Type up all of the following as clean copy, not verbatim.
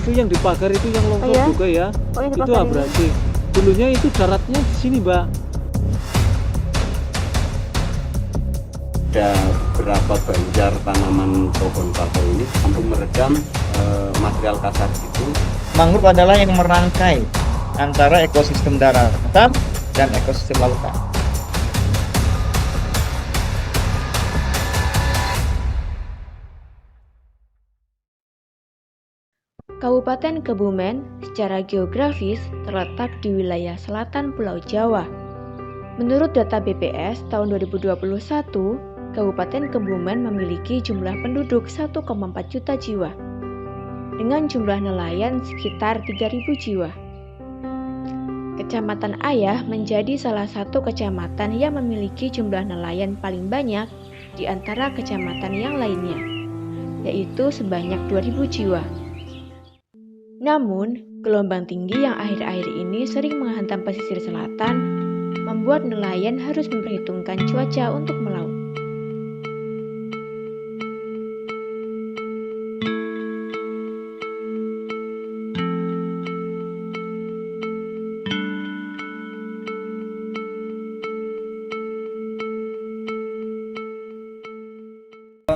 Itu yang di pagar itu yang longsor iya? juga ya. Oh, yang di Itu pagar ini. abrasi. Dulunya itu daratnya di sini, Mbak. Ada beberapa banjar tanaman pohon bakau ini mampu meredam material kasar itu. Mangrove adalah yang merangkai antara ekosistem daratan dan ekosistem lautan. Kabupaten Kebumen secara geografis terletak di wilayah selatan Pulau Jawa. Menurut data BPS tahun 2021, Kabupaten Kebumen memiliki jumlah penduduk 1,4 juta jiwa, dengan jumlah nelayan sekitar 3.000 jiwa. Kecamatan Ayah menjadi salah satu kecamatan yang memiliki jumlah nelayan paling banyak di antara kecamatan yang lainnya, yaitu sebanyak 2.000 jiwa. Namun, gelombang tinggi yang akhir-akhir ini sering menghantam pesisir selatan membuat nelayan harus memperhitungkan cuaca untuk melaut.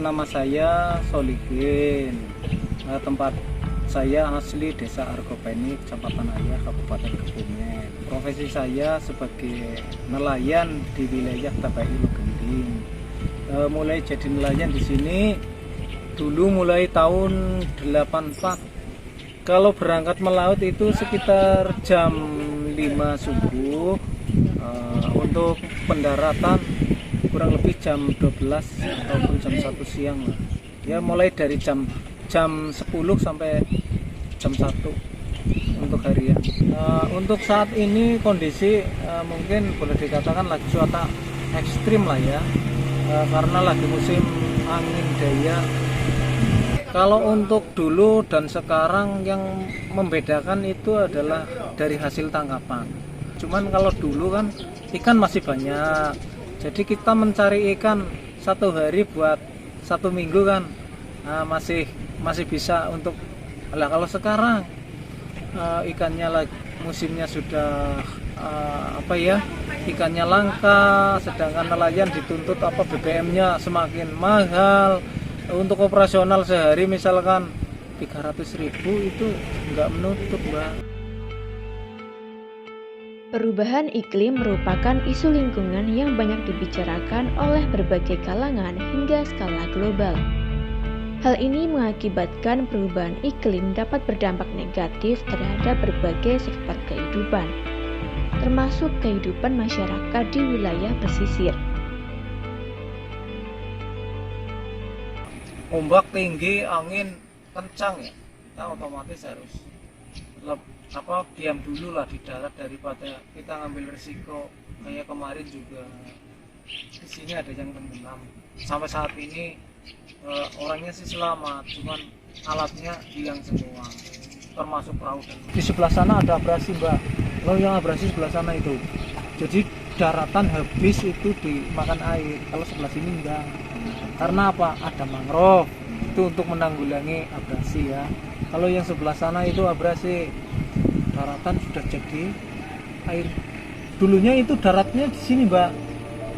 Nama saya Solihin. Tempat saya asli Desa Argopeni, Kecamatan Ayah, Kabupaten Kebumen. Profesi saya sebagai nelayan di wilayah Tabai Lugending. Mulai jadi nelayan di sini dulu mulai tahun 84. Kalau berangkat melaut itu sekitar jam 5 subuh. Untuk pendaratan kurang lebih jam 12 ataupun jam 1 siang lah. Ya mulai dari jam 10 sampai jam 1 untuk harian. Untuk saat ini kondisi mungkin boleh dikatakan lagi cuaca ekstrim lah ya, karena lagi musim angin daya. Kalau untuk dulu dan sekarang yang membedakan itu adalah dari hasil tangkapan. Cuman kalau dulu kan ikan masih banyak, jadi kita mencari ikan satu hari buat 1 minggu kan, masih bisa untuk. Lah kalau sekarang ikannya lagi musimnya sudah ikannya langka, sedangkan nelayan dituntut BBM-nya semakin mahal. Untuk operasional sehari misalkan 300.000 itu nggak menutup, Mbak. Perubahan iklim merupakan isu lingkungan yang banyak dibicarakan oleh berbagai kalangan hingga skala global. Hal ini mengakibatkan perubahan iklim dapat berdampak negatif terhadap berbagai sektor kehidupan, termasuk kehidupan masyarakat di wilayah pesisir. Ombak tinggi, angin kencang ya, kita otomatis harus diam dulu lah di darat daripada kita ngambil risiko. Kayak kemarin juga di sini ada yang tenggelam. Sampai saat ini orangnya sih selamat, cuman alatnya hilang semua, termasuk perahu. Di sebelah sana ada abrasi, Mbak. Kalau yang abrasi sebelah sana itu, jadi daratan habis itu dimakan air. Kalau sebelah sini enggak. Karena apa? Ada mangrove itu untuk menanggulangi abrasi ya. Kalau yang sebelah sana itu abrasi, daratan sudah jadi air. Dulunya itu daratnya di sini, Mbak.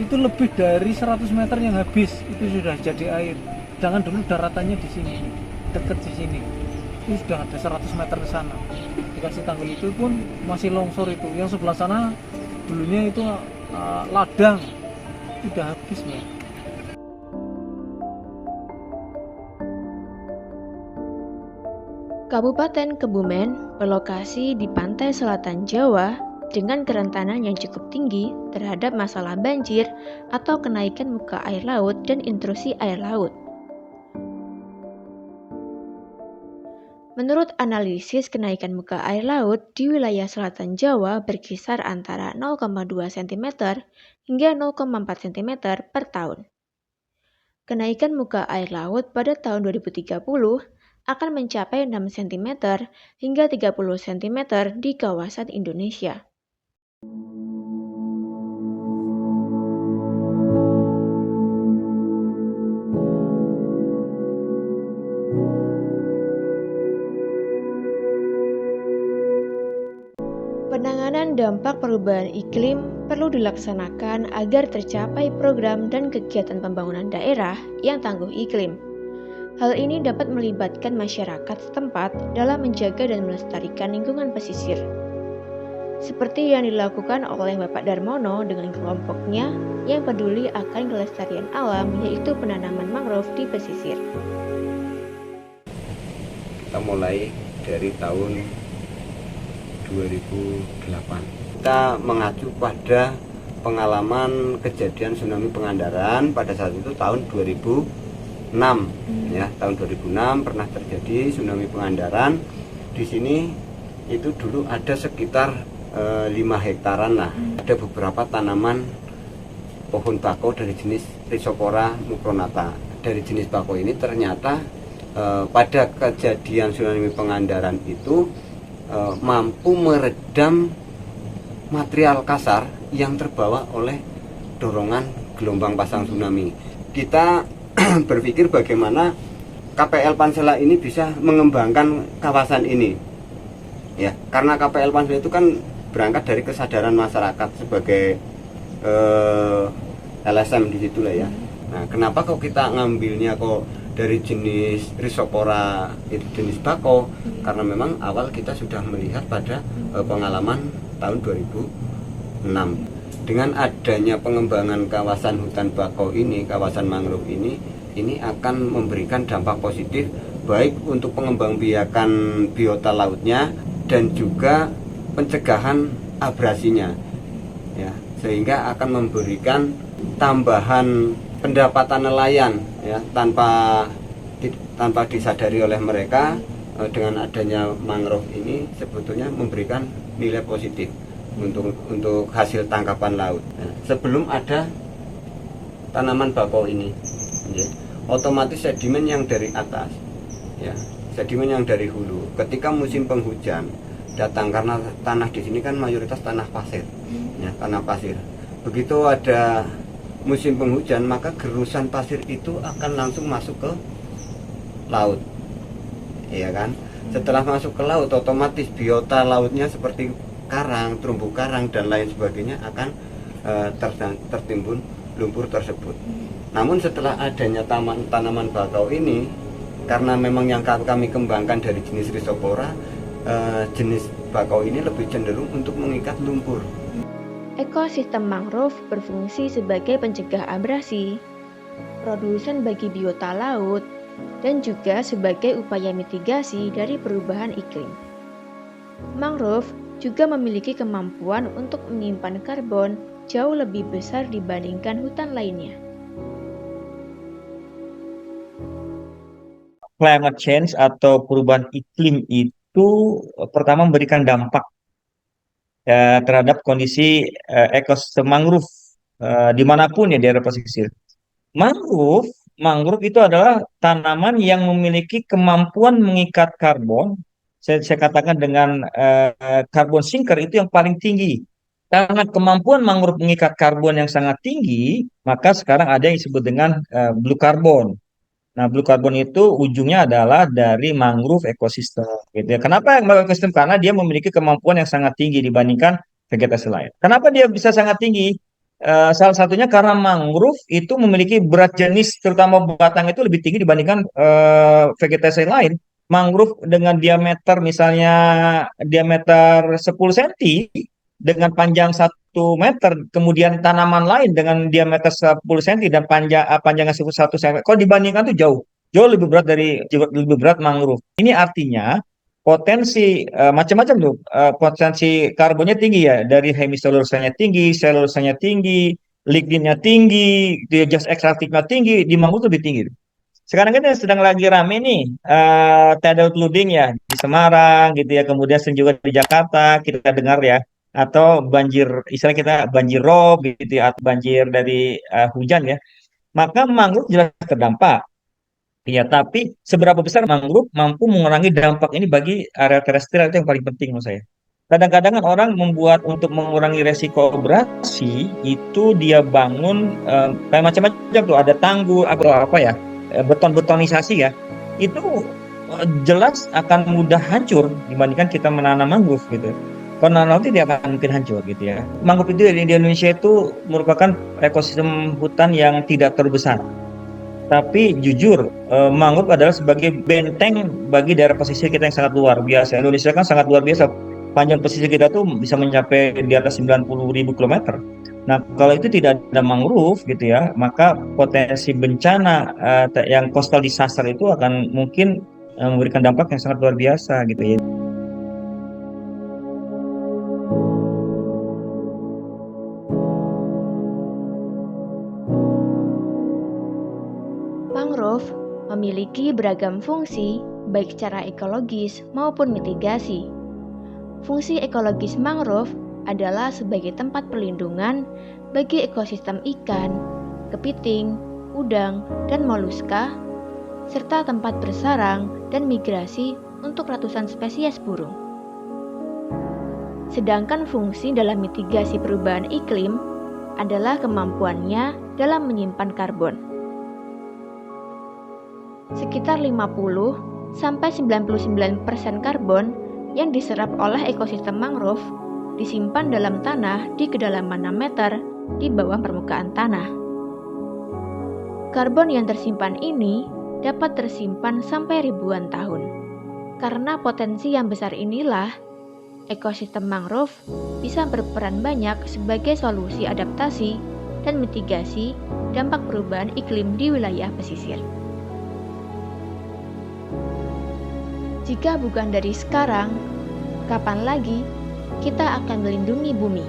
Itu lebih dari 100 meter yang habis itu sudah jadi air. Jangan dulu daratannya di sini, dekat di sini. Itu sudah ada 100 meter ke sana. Dikasih tanggul itu pun masih longsor itu. Yang sebelah sana dulunya itu ladang. Sudah habis, Mbak. Kabupaten Kebumen berlokasi di pantai selatan Jawa dengan kerentanan yang cukup tinggi terhadap masalah banjir atau kenaikan muka air laut dan intrusi air laut. Menurut analisis, kenaikan muka air laut di wilayah selatan Jawa berkisar antara 0,2 cm hingga 0,4 cm per tahun. Kenaikan muka air laut pada tahun 2030 akan mencapai 6 cm hingga 30 cm di kawasan Indonesia. dampak perubahan iklim perlu dilaksanakan agar tercapai program dan kegiatan pembangunan daerah yang tangguh iklim. Hal ini dapat melibatkan masyarakat setempat dalam menjaga dan melestarikan lingkungan pesisir. Seperti yang dilakukan oleh Bapak Darmono dengan kelompoknya yang peduli akan kelestarian alam, yaitu penanaman mangrove di pesisir. Kita mulai dari tahun 2008. Kita mengacu pada pengalaman kejadian tsunami Pangandaran pada saat itu tahun 2006. Ya, tahun 2006 pernah terjadi tsunami Pangandaran. Di sini itu dulu ada sekitar 5 hektaran lah. Ada beberapa tanaman pohon bako dari jenis Rhizopora mucronata. Dari jenis bako ini ternyata pada kejadian tsunami Pangandaran itu mampu meredam material kasar yang terbawa oleh dorongan gelombang pasang tsunami. Kita berpikir bagaimana KPL Pansela ini bisa mengembangkan kawasan ini. Ya, karena KPL Pansela itu kan berangkat dari kesadaran masyarakat sebagai LSM di situ lah ya. Nah, kenapa kok kita ngambilnya kok dari jenis Rhizopora itu jenis bako? Karena memang awal kita sudah melihat pada pengalaman tahun 2006. Dengan adanya pengembangan kawasan hutan bako ini, kawasan mangrove ini akan memberikan dampak positif baik untuk pengembangbiakan biota lautnya dan juga pencegahan abrasinya, ya, sehingga akan memberikan tambahan pendapatan nelayan, ya, tanpa disadari oleh mereka. Dengan adanya mangrove ini sebetulnya memberikan nilai positif untuk hasil tangkapan laut. Nah, sebelum ada tanaman bako ini, ya, otomatis sedimen yang dari atas, ya, sedimen yang dari hulu, ketika musim penghujan datang, karena tanah di sini kan mayoritas tanah pasir, ya, tanah pasir. Begitu ada musim penghujan, maka gerusan pasir itu akan langsung masuk ke laut, ya kan. Setelah masuk ke laut, otomatis biota lautnya seperti karang, terumbu karang dan lain sebagainya akan tertimbun lumpur tersebut. Namun setelah adanya tanaman bakau ini, karena memang yang kami kembangkan dari jenis Rhizopora, jenis bakau ini lebih cenderung untuk mengikat lumpur. Ekosistem mangrove berfungsi sebagai pencegah abrasi, produsen bagi biota laut, dan juga sebagai upaya mitigasi dari perubahan iklim. Mangrove juga memiliki kemampuan untuk menyimpan karbon jauh lebih besar dibandingkan hutan lainnya. Climate change atau perubahan iklim itu pertama memberikan dampak terhadap kondisi ekosistem mangrove dimanapun ya di area pesisir. Mangrove itu adalah tanaman yang memiliki kemampuan mengikat karbon. Saya katakan dengan carbon sinker itu yang paling tinggi. Karena kemampuan mangrove mengikat karbon yang sangat tinggi, maka sekarang ada yang disebut dengan blue carbon. Nah, blue carbon itu ujungnya adalah dari mangrove ekosistem, gitu ya. Kenapa mangrove ekosistem? Karena dia memiliki kemampuan yang sangat tinggi dibandingkan vegetasi lain. Kenapa dia bisa sangat tinggi? Salah satunya karena mangrove itu memiliki berat jenis, terutama batang itu lebih tinggi dibandingkan vegetasi lain. Mangrove dengan diameter misalnya diameter 10 cm dengan panjang 1 meter, kemudian tanaman lain dengan diameter 10 cm dan panjangnya 1 cm. Kalau dibandingkan tuh jauh lebih berat mangrove. Ini artinya potensi macam-macam tuh, potensi karbonnya tinggi ya, dari hemiselulosanya tinggi, selulosanya tinggi, ligninnya tinggi, jas ekstraktifnya tinggi, di mangrove lebih tinggi. Sekarang kita sedang lagi rame nih tidal flooding ya di Semarang gitu ya, kemudian juga di Jakarta kita dengar ya, atau banjir, istilah kita banjir rob gitu ya, atau banjir dari hujan ya. Maka mangrove jelas terdampak. Ya, tapi seberapa besar mangrove mampu mengurangi dampak ini bagi area terestrial, itu yang paling penting menurut saya. Kadang-kadang kan orang membuat untuk mengurangi resiko abrasi itu dia bangun kayak macam-macam tuh, ada tanggul atau apa ya, beton-betonisasi ya, itu jelas akan mudah hancur dibandingkan kita menanam mangrove gitu. Karena laut tidak akan mungkin hancur gitu ya. Mangrove itu di Indonesia itu merupakan ekosistem hutan yang tidak terbesar. Tapi jujur, mangrove adalah sebagai benteng bagi daerah pesisir kita yang sangat luar biasa. Indonesia kan sangat luar biasa. Panjang pesisir kita tuh bisa mencapai di atas 90.000 kilometer. Nah, kalau itu tidak ada mangrove gitu ya, maka potensi bencana yang coastal disaster itu akan mungkin memberikan dampak yang sangat luar biasa gitu ya. Mangrove memiliki beragam fungsi, baik secara ekologis maupun mitigasi. Fungsi ekologis mangrove adalah sebagai tempat perlindungan bagi ekosistem ikan, kepiting, udang, dan moluska, serta tempat bersarang dan migrasi untuk ratusan spesies burung. Sedangkan fungsi dalam mitigasi perubahan iklim adalah kemampuannya dalam menyimpan karbon. Sekitar 50-99% karbon yang diserap oleh ekosistem mangrove disimpan dalam tanah di kedalaman 6 meter di bawah permukaan tanah. Karbon yang tersimpan ini dapat tersimpan sampai ribuan tahun. Karena potensi yang besar inilah, ekosistem mangrove bisa berperan banyak sebagai solusi adaptasi dan mitigasi dampak perubahan iklim di wilayah pesisir. Jika bukan dari sekarang, kapan lagi kita akan melindungi bumi?